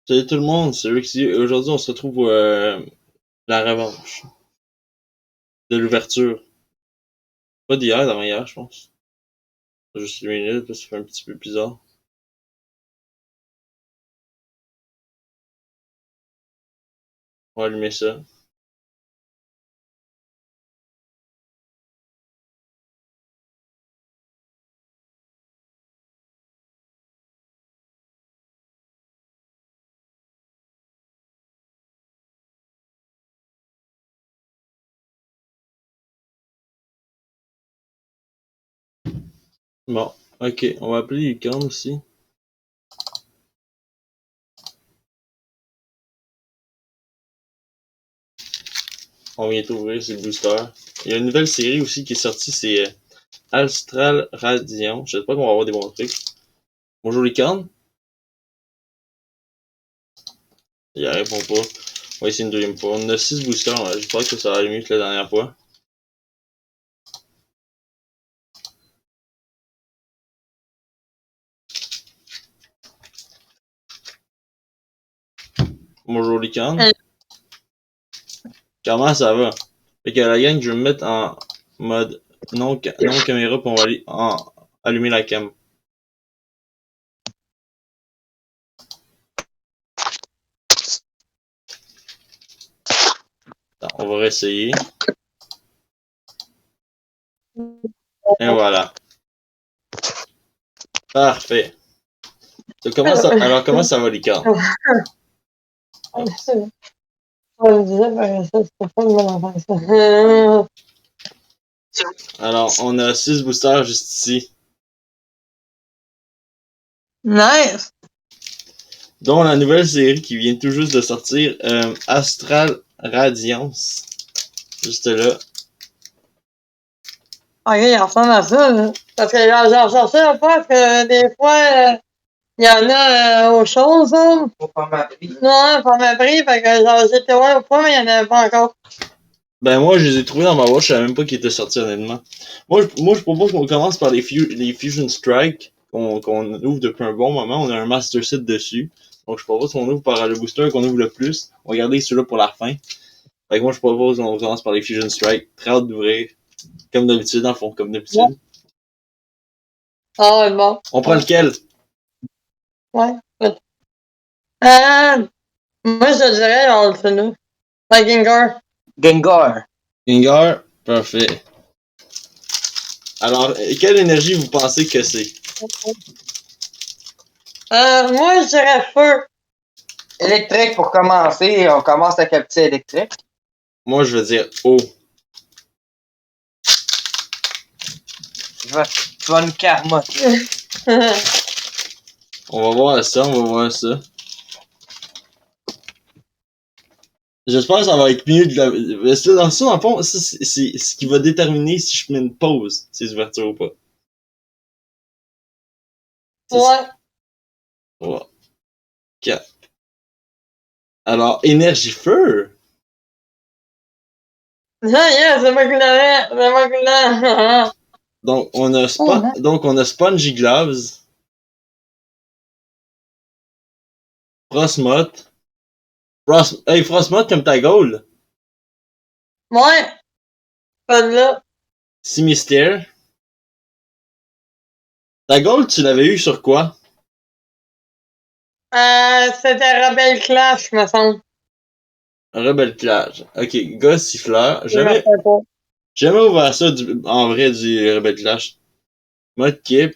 Salut tout le monde, c'est Rixie. Aujourd'hui, on se retrouve pour la revanche de l'ouverture. Pas d'hier, d'avant-hier, je pense. Juste 2 minutes, parce que ça fait un petit peu bizarre. On va allumer ça. Bon, ok, on va appeler Licorne aussi. On vient d'ouvrir, c'est le booster. Il y a une nouvelle série aussi qui est sortie, c'est Astral Radiant. Je sais pas qu'on va avoir des bons trucs. Bonjour Licorne. Il répond pas. On va essayer une deuxième fois. On a 6 boosters, j'espère que ça va aller mieux que la dernière fois. Bonjour Licorne. Comment ça va? Fait que la gang, je vais me mettre en mode non caméra pour on va allumer la cam. Attends, on va réessayer. Et voilà. Parfait. Alors, comment ça va, Licorne? Alors, on a 6 boosters juste ici. Nice! Dont la nouvelle série qui vient tout juste de sortir, Astral Radiance. Juste là. Ok, il ressemble à ça, là. Parce que j'en cherchais un peu, parce que des fois, il y en a aux choses, là. Au format-prix. Non, format-prix, fait que genre, j'étais ouais au point, mais il n'y en avait pas encore. Ben moi, je les ai trouvés dans ma watch, je savais même pas qu'ils étaient sortis honnêtement. Moi, je propose qu'on commence par les Fusion Strike, qu'on ouvre depuis un bon moment. On a un master set dessus. Donc je propose qu'on ouvre par le booster qu'on ouvre le plus. On va garder celui-là pour la fin. Fait que moi, je propose qu'on commence par les Fusion Strike. Très hâte d'ouvrir. Comme d'habitude, en fond, comme d'habitude. Ouais. Ah ouais, bon. On prend lequel? Ouais. Moi, je dirais, celui-là. La Gengar. Gengar. Gengar, parfait. Alors, quelle énergie vous pensez que c'est? Moi, je dirais feu. Électrique pour commencer. On commence avec un petit électrique. Moi, je veux dire eau. Tu vas nous carotter. On va voir ça, on va voir ça. J'espère que ça va être mieux de la... Dans le fond, c'est ce qui va déterminer si je mets une pause, ces ouvertures ou pas. Ouais. 3, 4. Alors, énergie feu. Yeah, c'est moi qui l'avais. C'est moi qui l'avais. Donc, on a Spongy Gloves. Frostmoth. Frostmoth comme ta goal. Ouais. Pas de là. Simister. Ta goal, tu l'avais eu sur quoi? C'était Rebelle Clash, me semble. Rebel Clash. Ok, Gosse Siffleur. Jamais ouvert ça en vrai du Rebel Clash. Mode Kip.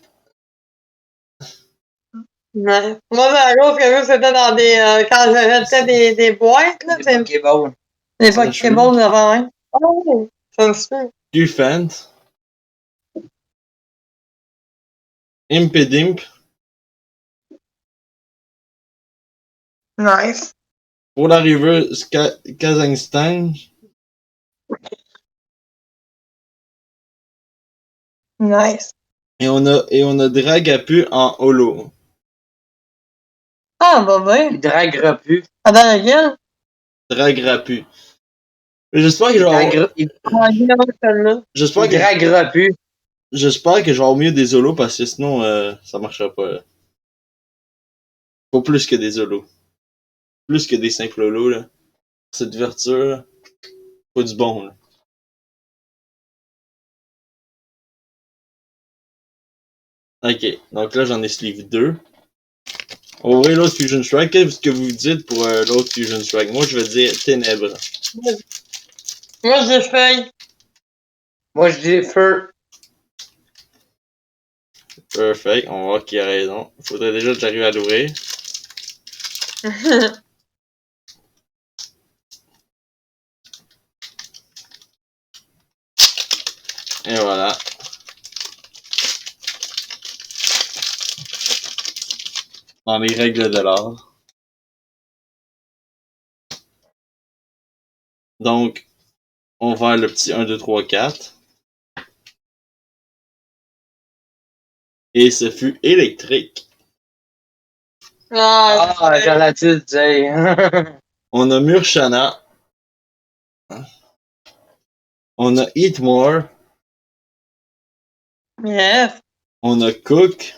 Ouais. Moi, la chose que c'était dans des. Quand j'achetais des boîtes, là. Des Pokéballs. Des Pokéballs devant, hein. Oh, ça me suit. Qfant. Impedimp. Nice. Pour la river, Kazakhstan. Nice. Et on a Dragapu en holo. Ah, bah ben. Il draguera plus. Attends, laquelle? Dragrapu. J'espère que je vais avoir... J'espère que je vais avoir mieux des holos parce que sinon ça marchera pas. Faut plus que des holos. plus que des simples lolos, là. Cette ouverture, là, pas du bon, là. Ok, donc là, j'en ai sleeve 2. On va ouvrir l'autre Fusion Strike. Qu'est-ce que vous dites pour l'autre Fusion Strike? Moi, je vais dire Ténèbres. Moi, je dis feuille. Moi, je dis feu. Perfect, on va voir qui a raison. Faudrait déjà que j'arrive à l'ouvrir. Et voilà. Dans les règles de l'art. Donc, on va le petit 1, 2, 3, 4. Et ce fut électrique. Ah, J'aurais dû le dire. On a Murshana. On a Eatmore. yes. On a Cook.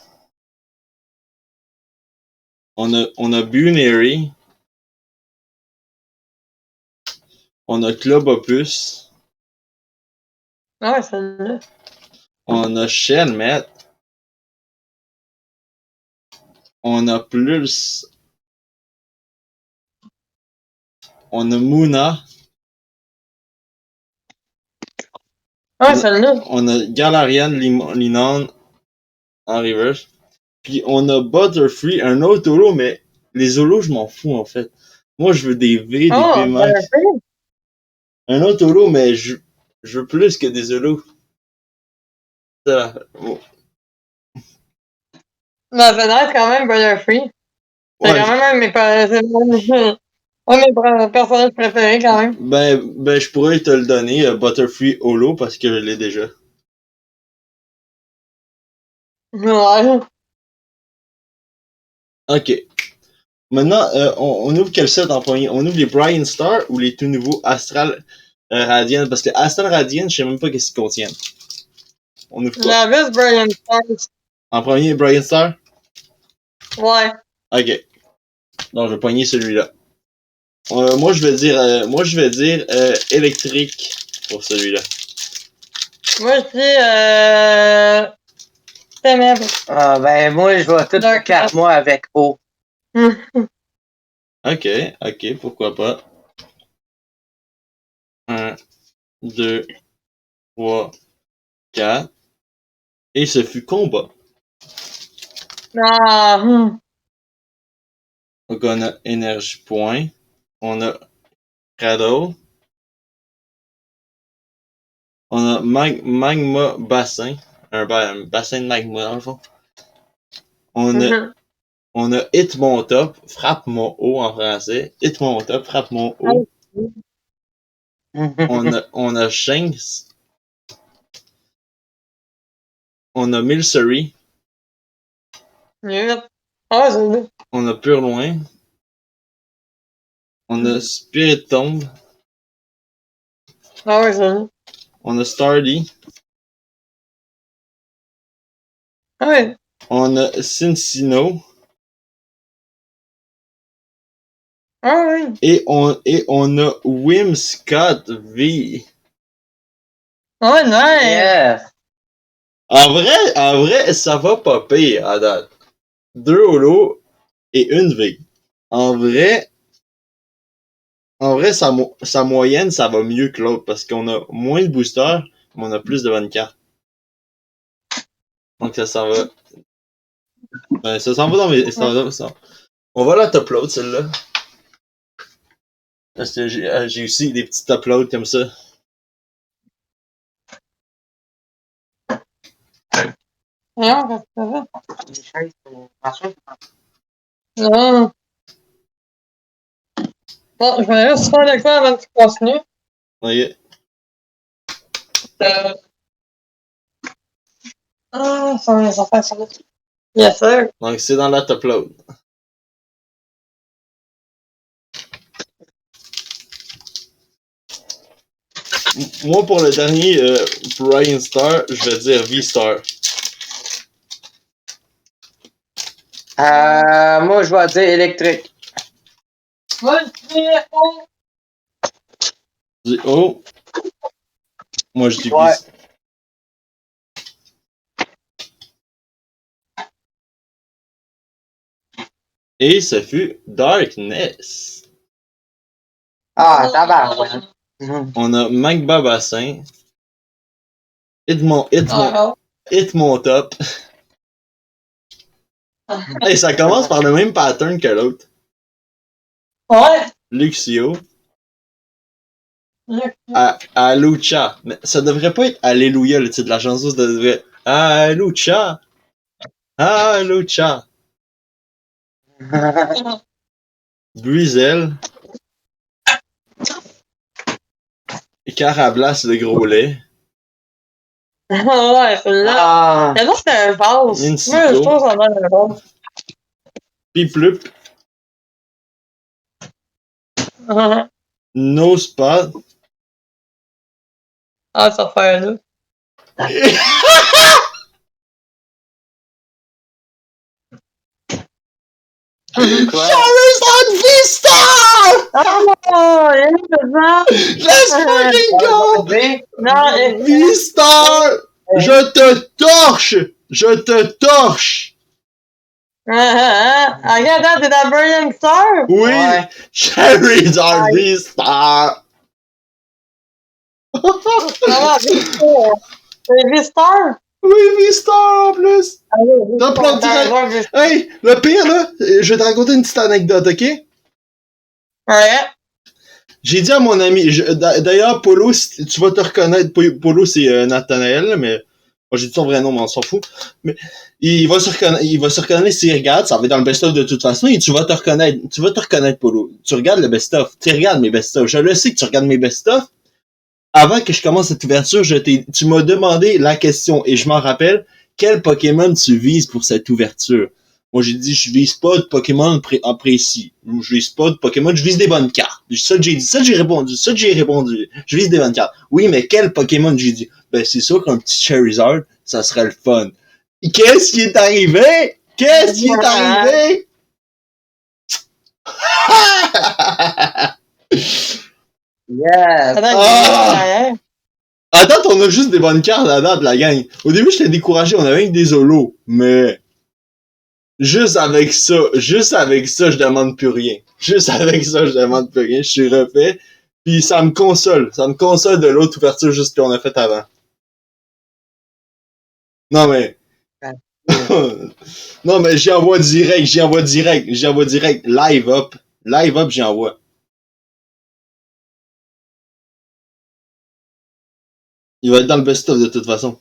On a Bunary. On a Club Opus. Ah ouais, celle-là. On a Shelmet. On a Plus. On a Moona. Ah ouais, celle-là. On a Galarian Linon en reverse. Puis on a Butterfree, un autre holo, mais les holos, je m'en fous en fait. Moi, je veux des V, des Oh, V max. Un autre holo, mais je veux plus que des holos. Ça, bon. Ma fenêtre, quand même, Butterfree. C'est Ouais, quand même un de mes, un de mes personnages préférés, quand même. ben, je pourrais te le donner, Butterfree holo, parce que je l'ai déjà. Ouais. Ok. Maintenant, on ouvre quel set en premier? On ouvre les Brian Star ou les tout nouveaux Astral Radiant? Parce que Astral Radiant, je sais même pas qu'est-ce qu'ils contiennent. On ouvre quoi? La veste Brian Stars. En premier, Brian Star? Ouais. Ok. Donc, je vais pogner celui-là. Moi, je vais dire électrique pour celui-là. Moi, je dis, ténèbres. Ben, moi, je vais tout Dark faire moi avec eau. Ok, ok, pourquoi pas. 1, 2, 3, 4. Et ce fut combat. Ah, Donc, on a énergie point. On a Crado. On a magma bassin. Un bassin de magma, dans le fond. On a hit mon top, frappe mon haut en français. Hit mon top, frappe mon haut. On a Shanks. On a Milcery. Nul. Ah, c'est On a Purloin. On a Spirit Tomb. Ah ouais, c'est On a Starly. Ah ouais. On a Cincino. Ah ouais. Et on a Wim Scott V. Ah ouais, nice. Yes. En vrai, ça va pas pire à date. 2 holo et une V. En vrai, sa moyenne, ça va mieux que l'autre parce qu'on a moins de boosters, mais on a plus de bonnes cartes. Donc ça s'en va. Ben, ça s'en va dans mes. On va la top load celle-là. Parce que j'ai aussi des petits top loads comme ça. Non, qu'est-ce que c'est ça? Non. Bon, je vais juste faire le quoi avant que tu continues. Ok. Ça va les affaires sur le. Yes, sir. Donc c'est dans la top load. Moi pour le dernier Brian Star, je vais dire V-Star. Moi, je vais dire électrique. Moi, je dis O. Tu dis O. Moi, je dis Ouais. V. Et ce fut Darkness. Ah, tabarouette. Mhm. On a Magba Bassin. Hit Ah, mon top. Hey, ça commence par le même pattern que l'autre. ouais. Luxio. Le- Alucha. Mais ça devrait pas être Alléluia, le titre de la chanson. Ça devrait être Alucha. Alucha. Buizel. Carablas, le gros lait. Ouais, celui-là. Ah. Mais non, c'était un vase. Incito. Moi, je trouve ça donne un vase. Piplup. No Spot. Ah, ça fait un là. Quoi? Charizard V-Star! Oh, il est Let's fucking go! V? Non, V-Star! Je te torche! Je te torche! regarde, t'es dans Burning Star? Oui! Ouais. Charizard V-Star! Comment, Vistar? C'est Vistar? Oui, V-Star en plus! T'as planté direct. Hey, le pire là, je vais te raconter une petite anecdote, ok? Ouais. J'ai dit à mon ami, d'ailleurs, Polo, tu vas te reconnaître, Polo c'est Nathanaël, là, mais moi j'ai dit son vrai nom, mais on s'en fout. Mais il va se reconnaître s'il regarde, ça va être dans le best-of de toute façon, et tu vas te reconnaître, Polo. Tu regardes le best-of, tu regardes mes best-of, je le sais que tu regardes mes best-of. Avant que je commence cette ouverture, tu m'as demandé la question, et je m'en rappelle, quel Pokémon tu vises pour cette ouverture? Moi, j'ai dit, je vise pas de Pokémon en précis. Je vise pas de Pokémon, je vise des bonnes cartes. Ça que j'ai dit, ça que j'ai répondu. Je vise des bonnes cartes. Oui, mais quel Pokémon? J'ai dit, ben, c'est sûr qu'un petit Charizard, ça serait le fun. Et qu'est-ce qui est arrivé? Qu'est-ce qui est arrivé? Yes. Ah! À date, on a juste des bonnes cartes à date, la gang. Au début, j'étais découragé, on avait que des holos, mais juste avec ça, je demande plus rien. Juste avec ça, je demande plus rien. Je suis refait, puis ça me console de l'autre ouverture juste qu'on a fait avant. Non mais, non mais j'y envoie direct, live up, j'y envoie. Il va être dans le best-of de toute façon.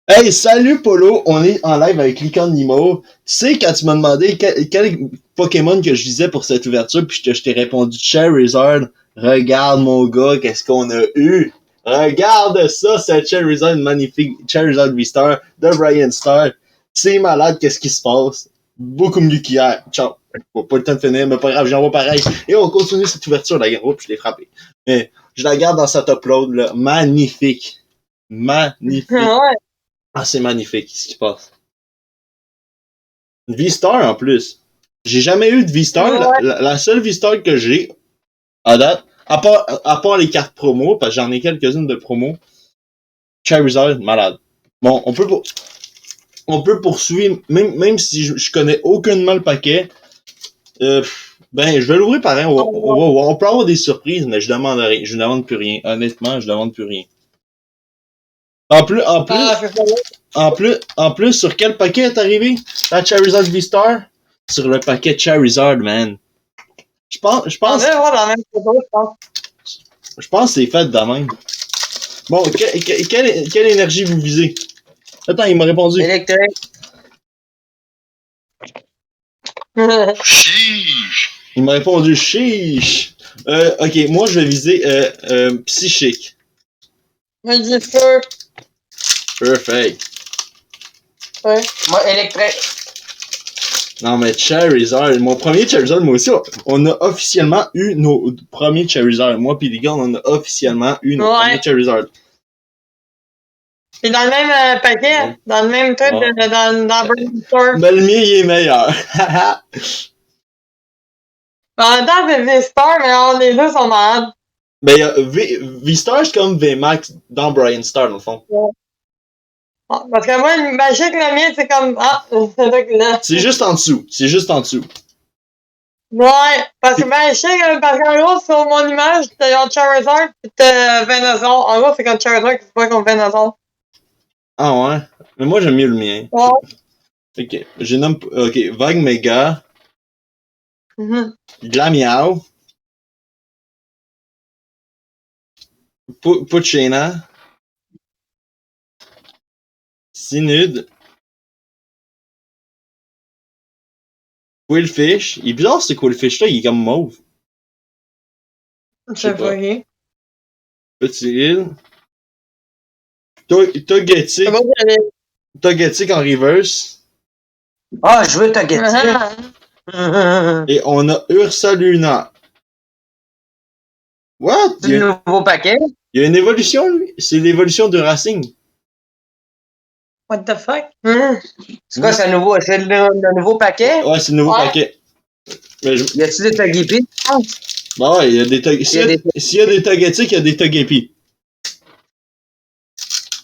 Hey, salut Polo, on est en live avec Lican Nemo. Tu sais, quand tu m'as demandé quel Pokémon que je visais pour cette ouverture, puis je t'ai répondu Charizard. Regarde mon gars, qu'est-ce qu'on a eu? Regarde ça, c'est Charizard magnifique, Charizard V-Star de Brian Star. C'est malade, qu'est-ce qui se passe? Beaucoup mieux qu'hier. Ciao. Pas le temps de finir, mais pas grave, j'envoie pareil. Et on continue cette ouverture, la gars. Oups, je l'ai frappé. Mais je la garde dans cet upload, là. Magnifique. Magnifique. Ouais. Ah, c'est magnifique ce qui se passe. Une V-Star en plus. J'ai jamais eu de V-Star. Ouais. La seule V-Star que j'ai à date, à part les cartes promo, parce que j'en ai quelques-unes de promo, Charizard, malade. Bon, on peut poursuivre, même si je connais aucunement le paquet. Ben, je vais l'ouvrir pareil. On peut avoir des surprises, mais je demande rien. Je demande plus rien. Honnêtement, je demande plus rien. En plus, sur quel paquet est arrivé la Charizard V-Star? Sur le paquet Charizard, man. Je pense que c'est fait de même. Bon, quelle énergie vous visez? Attends, il m'a répondu. Électrique. Chiche! Il m'a répondu chiche. Ok, moi je vais viser psychique. Moi, je dis feu. Perfect. Ouais. Moi, électrique. Non, mais Charizard, mon premier Charizard, moi aussi, on a officiellement eu nos premiers Charizard. Moi pis les gars, on a officiellement eu nos premiers Charizard. C'est dans le même paquet, dans le même truc, dans Burning Store. Mais le mien, il est meilleur. En même temps, c'est V-Star, mais les deux sont malades. Ben, V-Star, c'est comme V-Max dans Brian Star, dans le fond. Ah, parce que moi, magique, le mien, c'est comme, c'est ça que là. C'est juste en dessous. C'est juste en dessous. Ouais, parce que magique, parce qu'en gros, sur mon image, t'as genre Charizard, pis t'as Venusaur. En gros, c'est comme Charizard qui se voit comme Venusaur. Ah ouais? Mais moi, j'aime mieux le mien. Ouais. Ok. Je nomme. Ok. Vague Mega. Mhm. Glamiao. Puchena. Sinude. Quillfish. Il est bizarre ce Quillfish-là, il est comme mauve. Je sais C'est pas. fucké. Petit île. Togetic. C'est bon, j'allais. Togetic en reverse. Ah, je veux Togetic. Et on a Ursa Luna. What? C'est le nouveau paquet. Il y a une évolution, lui. C'est l'évolution de Racing. What the fuck? C'est quoi, c'est le nouveau paquet? Ouais, c'est le nouveau Ouais. paquet. Mais Y a-tu des Togepi? bah ouais, il y a des s'il y a des Togetic, il y a des Togepi.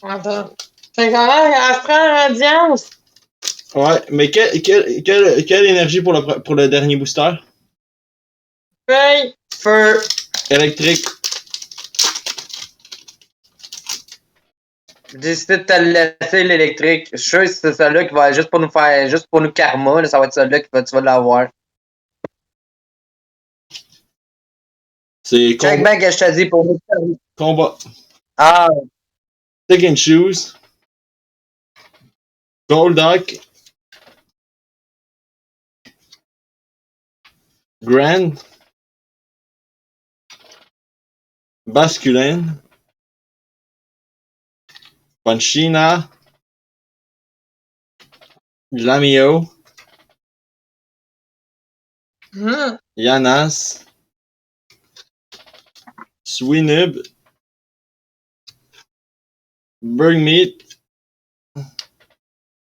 Attends. C'est comment, Astral Radiance? Ouais, mais quelle énergie pour le dernier booster? Feuille. Feu. Électrique. J'ai décidé de te laisser l'électrique. Je suis sûr que c'est celui-là qui va juste pour nous faire, juste pour nous karma, là, ça va être celui-là que tu vas l'avoir. C'est Check back, je te dis pour nous. combat. Ah, Stick and Shoes. Golduck. Grand. Basculin. Panchina. Lamio. Yanas. Swinub. Burgmeat.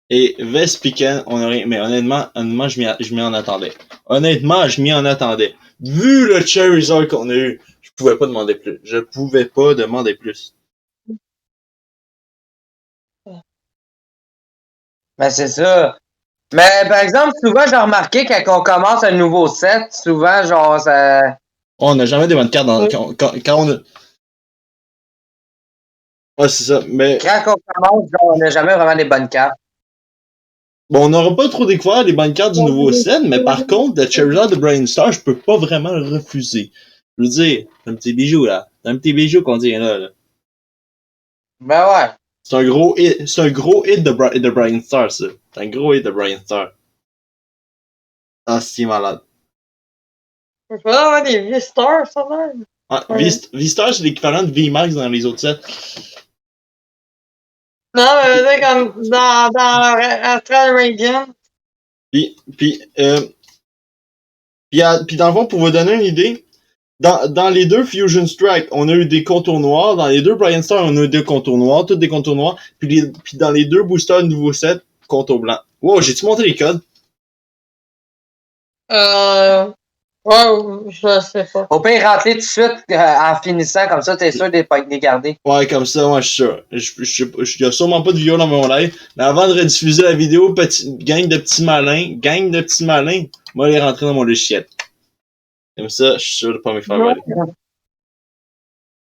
Et Vespiquen, on aurait, mais honnêtement, je m'y en attendais. Honnêtement, je m'y en attendais. Vu le Charizard qu'on a eu, je pouvais pas demander plus. Je pouvais pas demander plus. ben c'est ça. Mais par exemple, souvent, j'ai remarqué quand on commence un nouveau set, souvent, genre, ça. Oh, on n'a jamais des bonnes cartes quand on a. Ouais, c'est ça. Mais Quand on commence, genre, on n'a jamais vraiment des bonnes cartes. bon, on n'aura pas trop découvert les bonnes cartes du nouveau set, mais par contre, le Charizard de Brainstar, je peux pas vraiment le refuser. Je veux dire, c'est un petit bijou, là. C'est un petit bijou qu'on dit là. Ben ouais. C'est un gros hit de Brainstar, ça. C'est un gros hit de Brainstar. Ah, c'est malade. Je peux avoir des vieux stars, ça, même. Ah, Ouais. V-Star, c'est l'équivalent de V-Max dans les autres sets. Non, mais c'est comme dans Astral Radiant. Puis dans le fond, pour vous donner une idée, dans les deux Fusion Strike, on a eu des contours noirs. Dans les deux Brian Star, on a eu des contours noirs, tous des contours noirs. Puis dans les deux boosters nouveau set, contour blanc. Wow, j'ai-tu montré les codes? Ouais, je sais pas. Au pire, rentrer tout de suite en finissant, comme ça, t'es sûr de pas les garder. Ouais, comme ça, moi, je suis sûr. Il y a sûrement pas de vidéo dans mon live. Mais avant de rediffuser la vidéo, gang de petits malins, moi, les rentrer dans mon logiciel. Comme ça, je suis sûr de pas me faire voler.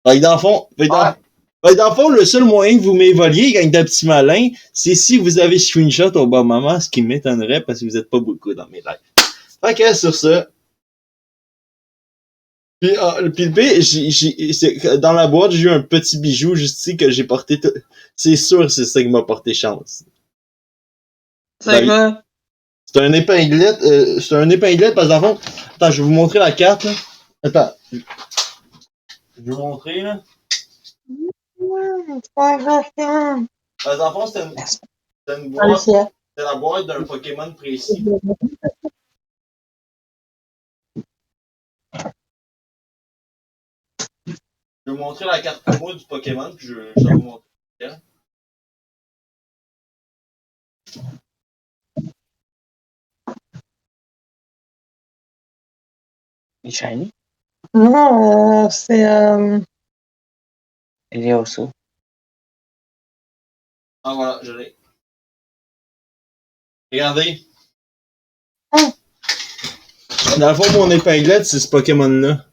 Fait que dans le fond, le seul moyen que vous m'évoliez, gang de petits malins, c'est si vous avez screenshot au bas moment, ce qui m'étonnerait parce que vous êtes pas beaucoup dans mes lives. Fait que sur ça. Puis le B, dans la boîte, j'ai eu un petit bijou juste ici que j'ai porté. C'est sûr, c'est ça qui m'a porté chance. C'est quoi? C'est un épinglette. Parce que dans le fond, attends, je vais vous montrer la carte. Là. Attends, je vais vous montrer là. C'est pas grave. Parce que dans le fond, c'était une boîte. C'était la boîte d'un Pokémon précis. Je vais vous montrer la carte promo du Pokémon, puis je vais vous montrer. Il est shiny. Non, c'est... Il est aussi. Ah voilà, je l'ai. Regardez. Hum. Dans le fond, mon épinglette, c'est ce Pokémon-là.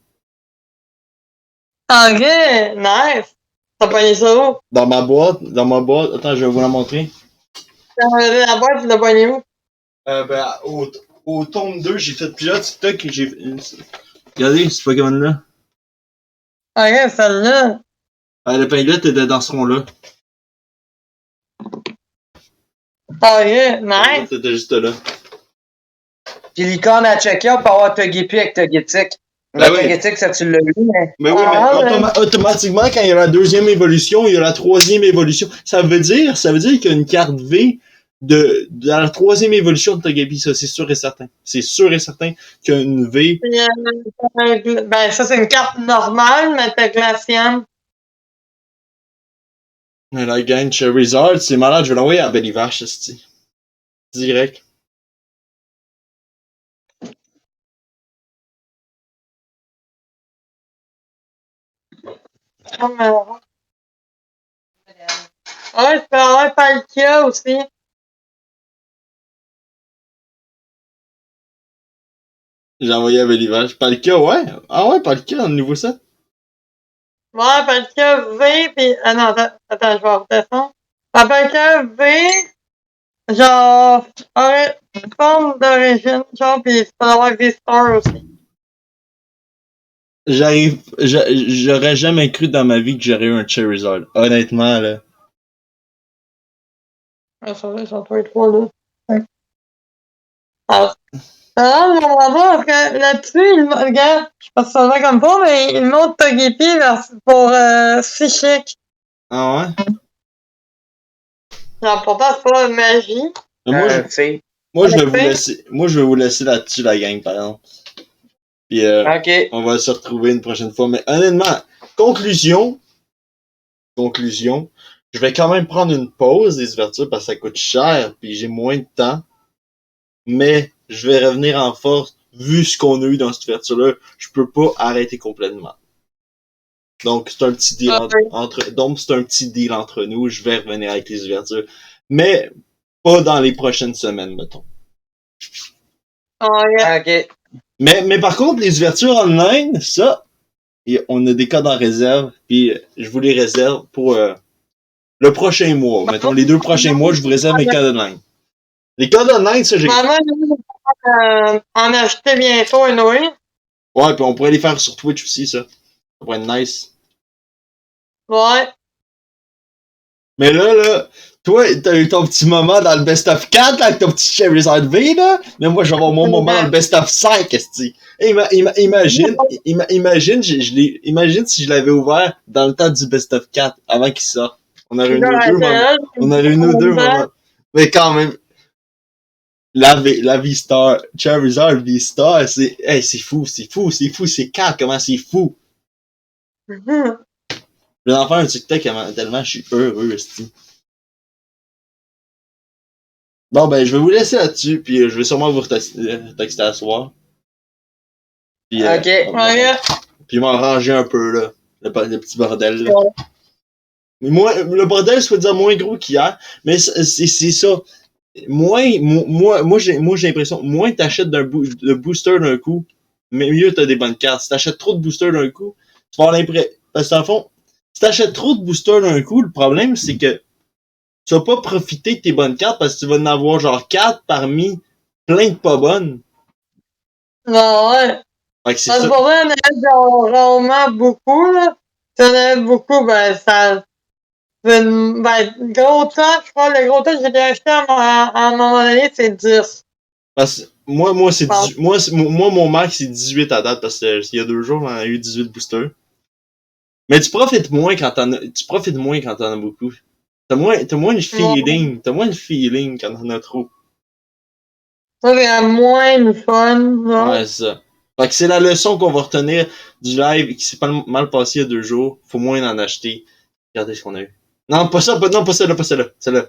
Ok, nice. T'as pogné ça où? Dans ma boîte, attends, je vais vous la montrer. La boîte, tu l'as pogné où? Ben, au tome 2, j'ai fait plusieurs TikTok. Regardez, ce Pokémon-là. Ok, celle-là. L'épinglette était dans ce rond-là. Ok, nice. L'épinglette était juste là. Puis l'icône à checker, on peut avoir Togepi avec Togetic. Mais Ben oui. Togetic, ça tu l'as eu, mais. Mais oui, mais automatiquement, quand il y a la deuxième évolution, il y a la troisième évolution. Ça veut dire qu'il y a une carte V de la troisième évolution de Togepi, ça, c'est sûr et certain. C'est sûr et certain qu'il y a une V. Ben, ça, c'est une carte normale, mais t'as glacienne. Mais la gang Charizard, c'est malade, je vais l'envoyer à Belly Vache, c'ti. Direct. Comme, ouais, tu peux avoir Palkia aussi. J'ai envoyé à Belly Vache. Palkia, ouais. Ah ouais, Palkia dans le nouveau set. Ouais, Palkia V, pis... Ah non, attends, je vais redescendre. La Palkia V, genre, forme d'origine, genre, pis tu peux avoir V-Star aussi. J'aurais jamais cru dans ma vie que j'aurais eu un Charizard. Honnêtement, là. Ah, ça va, ça doit être trois, là. Ouais. Ah, non, je comprends pas, parce que là-dessus, regarde, je sais pas si ça va comme ça, mais il montre Togepi pour Psychic. Ah ouais? Non, pourtant, c'est pas magie. Mais moi, je vais vous laisser là-dessus, la gang, par exemple. Puis, Ok. on va se retrouver une prochaine fois. Mais honnêtement, conclusion, je vais quand même prendre une pause des ouvertures parce que ça coûte cher, puis j'ai moins de temps. Mais je vais revenir en force. Vu ce qu'on a eu dans cette ouverture-là, je peux pas arrêter complètement. Donc, c'est un petit deal entre nous. Je vais revenir avec les ouvertures. Mais pas dans les prochaines semaines, mettons. Oh, yeah. Ok. Mais par contre, les ouvertures online, ça, on a des codes en réserve, puis je vous les réserve pour le prochain mois. Mettons, les 2 prochains mois, je vous réserve mes codes online. Les codes online, ça, j'ai... Maman, en acheter bientôt, anyway. Ouais, puis on pourrait les faire sur Twitch aussi, ça. Ça pourrait être nice. Ouais. Mais là, toi, t'as eu ton petit moment dans le Best of 4, là, avec ton petit Charizard V, là. Mais moi, je vais avoir mon moment dans le Best of 5, esti. Imagine, imagine si je l'avais ouvert dans le temps du Best of 4, avant qu'il sorte. On aurait eu nos deux moments. On aurait eu nos deux moments. Mais quand même, la V-Star, Charizard V-Star, c'est fou, c'est 4, comment c'est fou. Je vais en faire un TikTok tellement je suis heureux, esti. Bon, ben, je vais vous laisser là-dessus, puis je vais sûrement vous texter à soir. Puis, Ok. puis m'arranger un peu, là, le petit bordel, là. Mais moi, le bordel, soit dire moins gros qu'hier, mais c'est ça. Moi, j'ai l'impression, moins t'achètes de booster d'un coup, mais mieux t'as des bonnes cartes. Si t'achètes trop de boosters d'un coup, tu vas avoir l'impression, parce que dans le fond, si t'achètes trop de boosters d'un coup, le problème, c'est que tu vas pas profiter de tes bonnes cartes parce que tu vas en avoir genre 4 parmi plein de pas bonnes. Non, ouais. Fait que c'est Parce que ça. pour vrai, on a genre rarement beaucoup, là. Si on avait beaucoup, ben, ça. Ben, gros top, je crois, le gros top que j'ai acheté à un moment donné, c'est 10. Parce que moi, c'est moi, mon max, c'est 18 à date parce que il y a 2 jours, on a eu 18 boosters. Mais tu profites moins quand t'en as beaucoup. T'as moins le feeling. T'as moins le feeling quand t'en as trop. Ça, c'est moins le fun, non? Ouais, c'est ça. Fait que c'est la leçon qu'on va retenir du live qui s'est pas mal passé il y a 2 jours. Faut moins en acheter. Regardez ce qu'on a eu. Non, pas ça, non, pas celle-là, pas celle-là. Celle-là.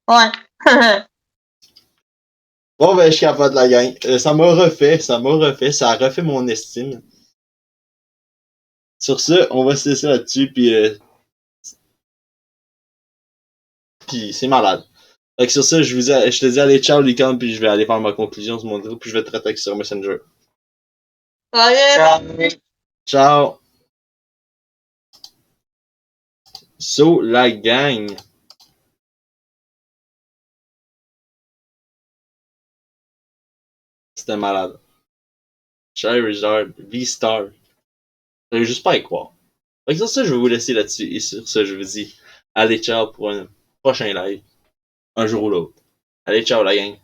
Ouais. Bon, ben, je capote la gang. Ça m'a refait, ça a refait mon estime. Sur ce, on va se laisser là-dessus, puis c'est malade. Fait que sur ça, je te dis allez, ciao, Lican, puis je vais aller faire ma conclusion sur mon truc, puis je vais te traiter sur Messenger. Ok, Ciao! So, la gang. C'était malade. Charizard, V-Star. J'arrive juste pas à y croire. Fait que sur ça, je vais vous laisser là-dessus. Et sur ça, je vous dis, allez, ciao pour un prochain live. Un jour ou l'autre. Allez, ciao, la gang.